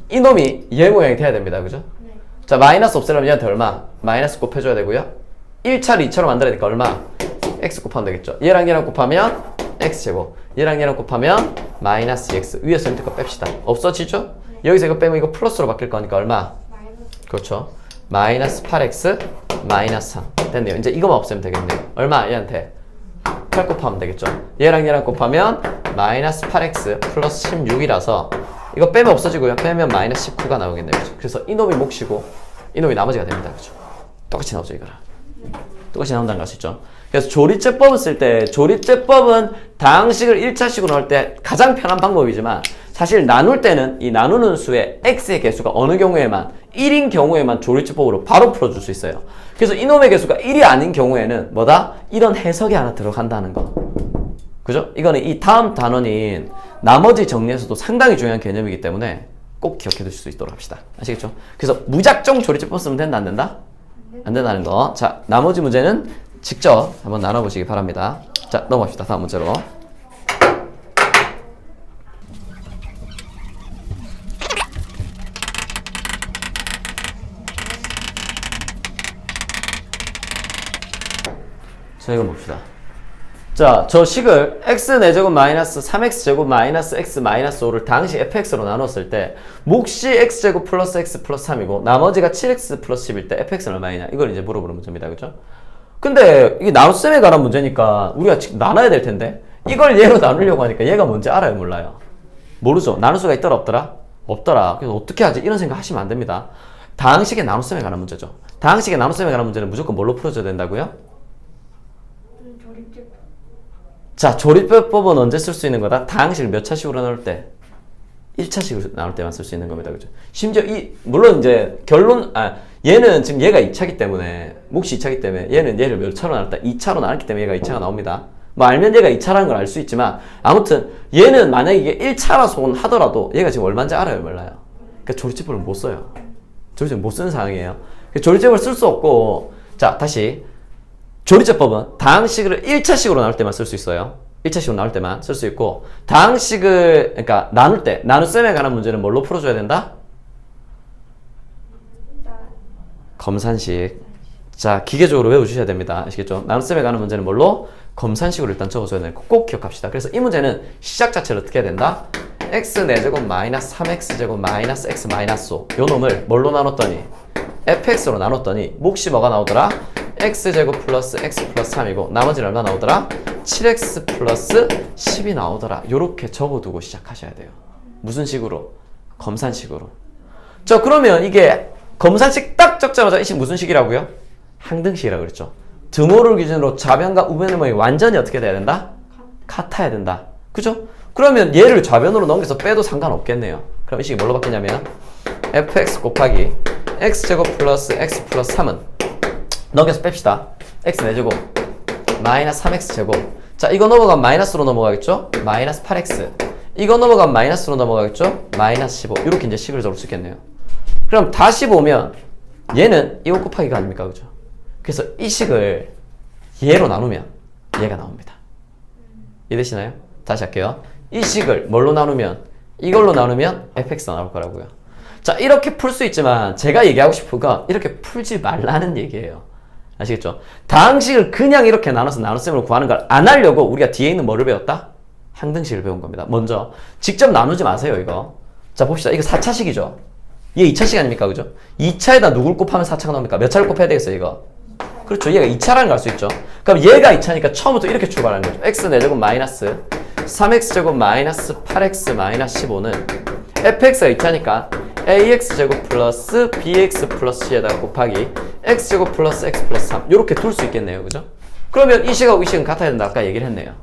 이놈이 얘 모양이 돼야 됩니다. 그죠? 네. 자, 마이너스 없애려면 얘한테 얼마? 마이너스 곱해줘야 되고요. 1차를 2차로 만들어야 되니까 얼마? x 곱하면 되겠죠. 얘랑 얘랑 곱하면 x제곱 얘랑 얘랑 곱하면 마이너스 x 위에서 밑에 거 뺍시다. 없어지죠? 네. 여기서 이거 빼면 이거 플러스로 바뀔 거니까 얼마? 마이너스. 그렇죠. 마이너스 8x 마이너스 3 됐네요. 이제 이거만 없애면 되겠네요. 얼마? 얘한테 8 곱하면 되겠죠. 얘랑 얘랑 곱하면 마이너스 8x 플러스 16이라서 이거 빼면 없어지고요. 빼면 마이너스 19가 나오겠네요. 그죠? 그래서 이놈이 몫이고 이놈이 나머지가 됩니다. 그죠? 똑같이 나오죠, 이거랑. 똑같이 나온다는 걸 알 수 있죠. 그래서 조리제법을 쓸 때 조리제법은 다항식을 1차식으로 넣을 때 가장 편한 방법이지만 사실 나눌 때는 이 나누는 수의 x의 개수가 어느 경우에만 1인 경우에만 조리제법으로 바로 풀어줄 수 있어요. 그래서 이놈의 개수가 1이 아닌 경우에는 뭐다? 이런 해석이 하나 들어간다는 거. 그죠? 이거는 이 다음 단원인 나머지 정리에서도 상당히 중요한 개념이기 때문에 꼭 기억해 두실 수 있도록 합시다. 아시겠죠? 그래서 무작정 조리제법 쓰면 된다, 안 된다? 안 된다는 거. 자, 나머지 문제는 직접 한번 나눠보시기 바랍니다. 자, 넘어갑시다. 다음 문제로. 자, 이거 봅시다. 자, 저 식을 x4제곱 마이너스 3x제곱 마이너스 x 마이너스 5를 당시 fx로 나눴을 때 몫이 x제곱 플러스 x 플러스 3이고 나머지가 7x 플러스 10일 때 fx는 얼마이냐 이걸 이제 물어보는 문제입니다. 그죠? 근데 이게 나눗셈에 관한 문제니까 우리가 지금 나눠야 될 텐데 이걸 얘로 나누려고 하니까 얘가 뭔지 알아요, 몰라요? 모르죠. 나눌 수가 있더라, 없더라? 없더라. 그래서 어떻게 하지? 이런 생각 하시면 안 됩니다. 다항식의 나눗셈에 관한 문제죠. 다항식의 나눗셈에 관한 문제는 무조건 뭘로 풀어줘야 된다고요? 조립제법. 자, 조립법은 언제 쓸 수 있는 거다? 다항식을 몇 차식으로 나눌 때? 1차식으로 나눌 때만 쓸 수 있는 겁니다. 그죠? 심지어 물론 이제 얘는 지금 얘가 2차기 때문에, 몫이 2차기 때문에 얘는 얘를 몇 차로 나눴다? 2차로 나눴기 때문에 얘가 2차가 나옵니다. 뭐 알면 얘가 2차라는 걸 알 수 있지만, 아무튼 얘는 만약에 이게 1차라서 하더라도 얘가 지금 얼마인지 알아요, 몰라요? 그러니까 조립제법을 못 써요. 조립제법 못 쓰는 상황이에요. 조립제법을 쓸 수 없고, 자, 다시. 조리제법은 다항식을 1차식으로 나눌 때만 쓸 수 있어요. 1차식으로 나눌 때만 쓸 수 있고 다항식을 그러니까 나눌 때 나눗셈에 관한 문제는 뭘로 풀어줘야 된다? 검산식. 자, 기계적으로 외워주셔야 됩니다. 아시겠죠? 나눗셈에 관한 문제는 뭘로? 검산식으로 일단 적어줘야 되는 거 꼭 기억합시다. 그래서 이 문제는 시작 자체를 어떻게 해야 된다? x4제곱 마이너스 3x제곱 마이너스 x 마이너스 5 요 놈을 뭘로 나눴더니 fx로 나눴더니 몫이 뭐가 나오더라? x제곱 플러스 x 플러스 3이고 나머지는 얼마 나오더라? 7x 플러스 10이 나오더라. 요렇게 적어두고 시작하셔야 돼요. 무슨 식으로? 검산식으로. 자, 그러면 이게 검산식 딱 적자마자 이 식 무슨 식이라고요? 항등식이라고 그랬죠. 드모를 기준으로 좌변과 우변의 모양이 완전히 어떻게 돼야 된다? 같아야 된다. 그죠? 그러면 얘를 좌변으로 넘겨서 빼도 상관없겠네요. 그럼 이 식이 뭘로 바뀌냐면 fx 곱하기 x제곱 플러스 x 플러스 3은 넘겨서 뺍시다. x 4제곱 마이너스 3x제곱. 자, 이거 넘어가면 마이너스로 넘어가겠죠? 마이너스 8x. 이거 넘어가면 마이너스로 넘어가겠죠? 마이너스 15. 이렇게 이제 식을 적을 수 있겠네요. 그럼 다시 보면 얘는 이거 곱하기가 아닙니까? 그죠? 그래서 이 식을 얘로 나누면 얘가 나옵니다. 이해되시나요? 다시 할게요. 이 식을 뭘로 나누면 이걸로 나누면 fx가 나올 거라고요. 자, 이렇게 풀 수 있지만 제가 얘기하고 싶은 건 이렇게 풀지 말라는 얘기예요. 아시겠죠? 다항식을 그냥 이렇게 나눠서 나눗셈으로 구하는 걸 안 하려고 우리가 뒤에 있는 뭐를 배웠다? 항등식을 배운 겁니다. 먼저 직접 나누지 마세요, 이거. 자, 봅시다. 이거 4차식이죠? 얘 2차식 아닙니까? 그죠? 2차에다 누굴 곱하면 4차가 나옵니까? 몇 차를 곱해야 되겠어요, 이거? 그렇죠. 얘가 2차라는 걸 알 수 있죠? 그럼 얘가 2차니까 처음부터 이렇게 출발하는 거죠. x 4제곱 마이너스 3x제곱 마이너스 8x 마이너스 15는 fx가 2차니까 ax제곱 플러스 bx 플러스 c에다가 곱하기 x제곱 플러스 x 플러스 3 요렇게 둘 수 있겠네요. 그죠? 그러면 이 식하고 이 식은 같아야 된다. 아까 얘기를 했네요.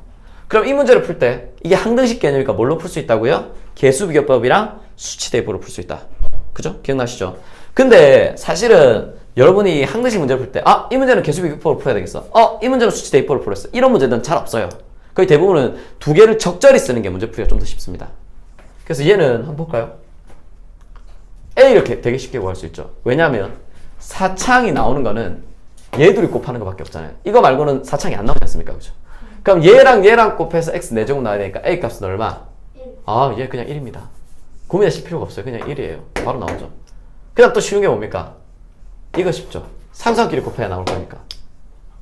그럼 이 문제를 풀 때 이게 항등식 개념이니까 뭘로 풀 수 있다고요? 개수비교법이랑 수치대입으로 풀 수 있다. 그죠? 기억나시죠? 근데 사실은 여러분이 항등식 문제를 풀 때 이 문제는 개수비교법으로 풀어야 되겠어. 이 문제는 수치대입법으로 풀었어. 이런 문제는 잘 없어요. 거의 대부분은 두 개를 적절히 쓰는 게 문제 풀기가 좀 더 쉽습니다. 그래서 얘는 한번 볼까요? A 이렇게 되게 쉽게 구할 수 있죠. 왜냐하면 4창이 나오는 거는 얘 둘이 곱하는 것밖에 없잖아요. 이거 말고는 4창이 안 나오지 않습니까? 그죠? 그럼 얘랑 곱해서 x 4제곱 나와야 되니까 A 값은 얼마? 1. 얘 그냥 1입니다. 고민하실 필요가 없어요. 그냥 1이에요. 바로 나오죠. 그 다음 또 쉬운 게 뭡니까? 이거 쉽죠. 상수끼리 곱해야 나올 거니까.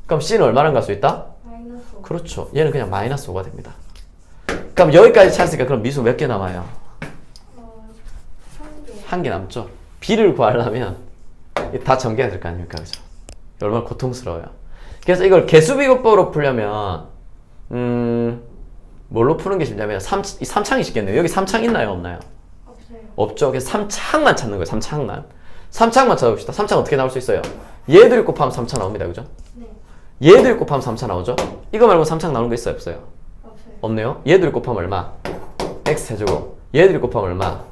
그럼 C는 얼마나 갈 수 있다? 마이너스 5. 그렇죠. 얘는 그냥 마이너스 5가 됩니다. 그럼 여기까지 찾았으니까 그럼 미수 몇 개 남아요? 1개. 한 개 남죠. B를 구하려면 다 전개해야 될 거 아닙니까? 그죠? 얼마나 고통스러워요. 그래서 이걸 개수비교법으로 풀려면 뭘로 푸는 게 쉽냐면 이 3창이 쉽겠네요. 여기 3창 있나요? 없나요? 없어요. 없죠. 그래서 3창만 찾는 거예요. 3창만. 3창만 찾아봅시다. 3창 어떻게 나올 수 있어요? 얘들이 곱하면 3창 나옵니다. 그죠? 네. 얘들이 곱하면 3창 나오죠? 이거 말고 3창 나오는 거 있어요? 없어요? 없어요. 없네요. 얘들이 곱하면 얼마? x 세제곱. 얘들이 곱하면 얼마?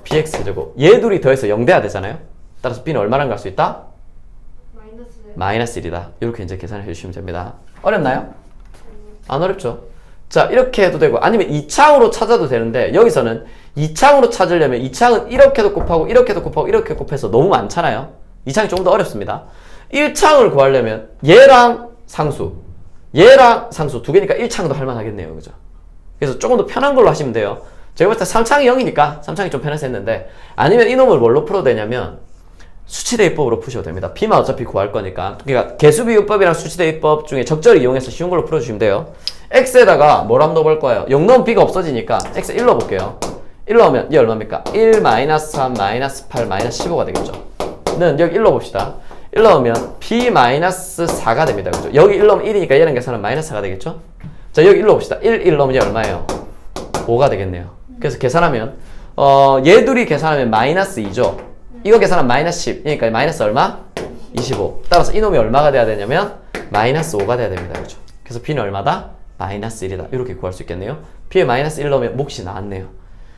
bx 세제곱. 얘 둘이 더해서 0 돼야 되잖아요. 따라서 b는 얼마랑 갈 수 있다? 마이너스 1이다. 이렇게 이제 계산을 해주시면 됩니다. 어렵나요? 안 어렵죠? 자, 이렇게 해도 되고 아니면 2창으로 찾아도 되는데 여기서는 2창으로 찾으려면 2창은 이렇게도 곱하고 이렇게도 곱하고 이렇게 곱해서 너무 많잖아요. 2창이 조금 더 어렵습니다. 1창을 구하려면 얘랑 상수 두 개니까 1창도 할만하겠네요. 그죠? 그래서 조금 더 편한 걸로 하시면 돼요. 제가 봤을 때 3창이 0이니까 3창이 좀 편해서 했는데 아니면 이놈을 뭘로 풀어도 되냐면 수치대입법으로 푸셔도 됩니다. b만 어차피 구할 거니까. 그러니까 개수비율법이랑 수치대입법 중에 적절히 이용해서 쉬운 걸로 풀어주시면 돼요. x에다가 뭘 한번 넣어볼 거예요. 0 넣으면 b가 없어지니까 x 1 넣어볼게요. 1 넣으면 얘 얼마입니까? 1, 마이너스 3, 마이너스 8, 마이너스 15가 되겠죠. 는 여기 1 넣어봅시다. 1 넣으면 b 마이너스 4가 됩니다. 그죠? 여기 1 넣으면 1이니까 얘랑 계산하면 마이너스 4가 되겠죠? 자, 여기 1 넣어봅시다. 1 넣으면 얘 얼마예요? 5가 되겠네요. 그래서 계산하면 얘 둘이 계산하면 마이너스 2죠. 이거 계산하면 마이너스 10. 그러니까 마이너스 얼마? 25. 따라서 이놈이 얼마가 돼야 되냐면 마이너스 5가 돼야 됩니다. 그죠? 그래서 b는 얼마다? 마이너스 1이다. 이렇게 구할 수 있겠네요. b에 마이너스 1 넣으면 몫이 나왔네요.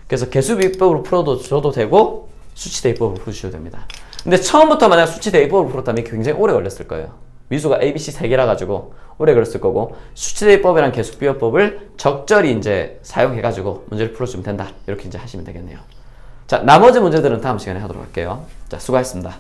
그래서 개수비법으로 풀어도 되고 수치대입법으로 풀어주셔도 됩니다. 근데 처음부터 만약 수치대입법으로 풀었다면 굉장히 오래 걸렸을 거예요. 미수가 ABC 3개라 가지고 오래 걸렸을 거고 수치대입법이랑 개수비율법을 적절히 이제 사용해가지고 문제를 풀어주면 된다. 이렇게 이제 하시면 되겠네요. 자, 나머지 문제들은 다음 시간에 하도록 할게요. 자, 수고하셨습니다.